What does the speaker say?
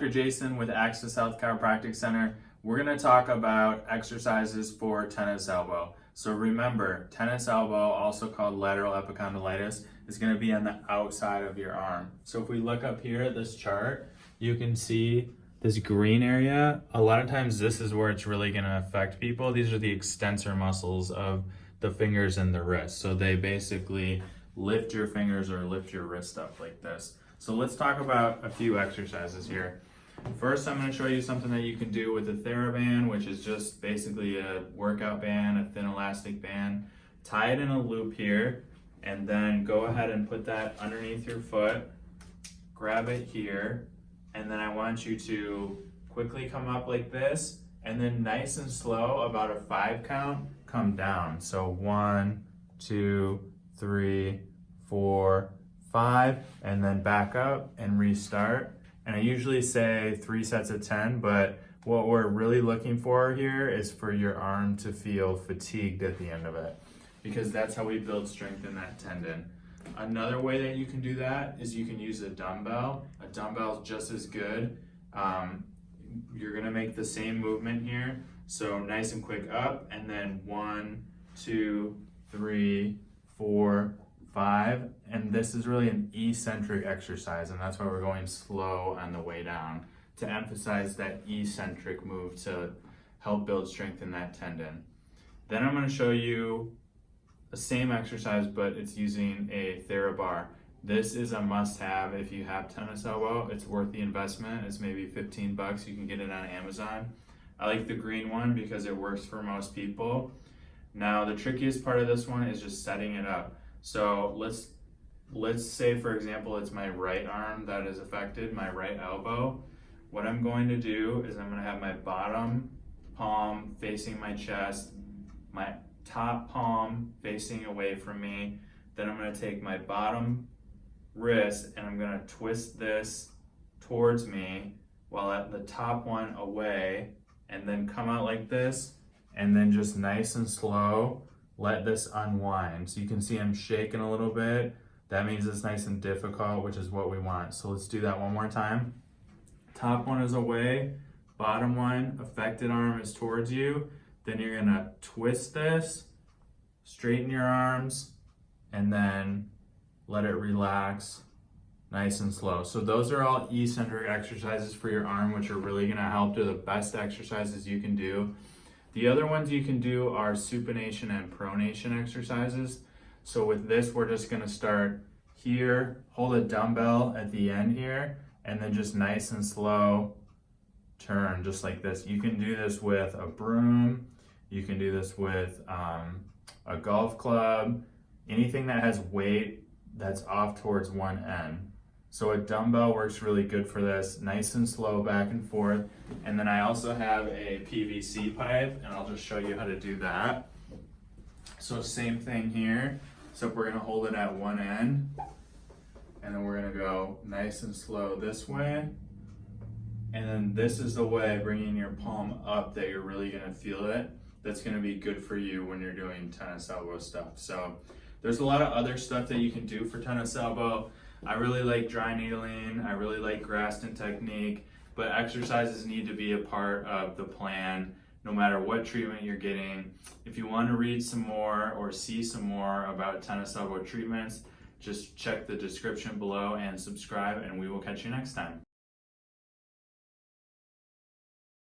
Dr. Jason with Access Health Chiropractic Center. We're going to talk about exercises for tennis elbow. So remember, tennis elbow, also called lateral epicondylitis, is going to be on the outside of your arm. So if we look up here at this chart, you can see this green area. A lot of times this is where it's really going to affect people. These are the extensor muscles of the fingers and the wrist. So they basically lift your fingers or lift your wrist up like this. So let's talk about a few exercises here. First, I'm going to show you something that you can do with the Theraband, which is just basically a workout band, a thin elastic band. Tie it in a loop here, and then go ahead and put that underneath your foot. Grab it here, and then I want you to quickly come up like this, and then nice and slow, about a 5 count, come down. So 1, 2, 3, 4, 5, and then back up and restart. And I usually say 3 sets of 10, but what we're really looking for here is for your arm to feel fatigued at the end of it, because that's how we build strength in that tendon. Another way that you can do that is you can use a dumbbell. A dumbbell is just as good. You're gonna make the same movement here. So nice and quick up, and then 1, 2, 3, 4, 5, and this is really an eccentric exercise, and that's why we're going slow on the way down, to emphasize that eccentric move to help build strength in that tendon. Then I'm going to show you the same exercise, but it's using a Therabar. This is a must-have if you have tennis elbow. It's worth the investment. It's maybe 15 bucks. You can get it on Amazon. I like the green one because it works for most people. Now the trickiest part of this one is just setting it up. So let's say, for example, it's my right arm that is affected, my right elbow. What I'm going to do is I'm going to have my bottom palm facing my chest, my top palm facing away from me. Then I'm going to take my bottom wrist and I'm going to twist this towards me while at the top one away, and then come out like this, and then just nice and slow let this unwind. So you can see I'm shaking a little bit. That means it's nice and difficult, which is what we want. So let's do that one more time. Top one is away, bottom one, affected arm is towards you. Then you're gonna twist this, straighten your arms, and then let it relax nice and slow. So those are all eccentric exercises for your arm, which are really gonna help. They're the best exercises you can do. The other ones you can do are supination and pronation exercises. So with this, we're just gonna start here, hold a dumbbell at the end here, and then just nice and slow turn, just like this. You can do this with a broom, you can do this with a golf club, anything that has weight that's off towards one end. So a dumbbell works really good for this, nice and slow back and forth. And then I also have a PVC pipe, and I'll just show you how to do that. So same thing here, except we're gonna hold it at one end, and then we're gonna go nice and slow this way. And then this is the way, bringing your palm up, that you're really gonna feel it. That's gonna be good for you when you're doing tennis elbow stuff. So there's a lot of other stuff that you can do for tennis elbow. I really like dry needling, I really like Graston technique, but exercises need to be a part of the plan no matter what treatment you're getting. If you want to read some more or see some more about tennis elbow treatments, just check the description below and subscribe, and we will catch you next time.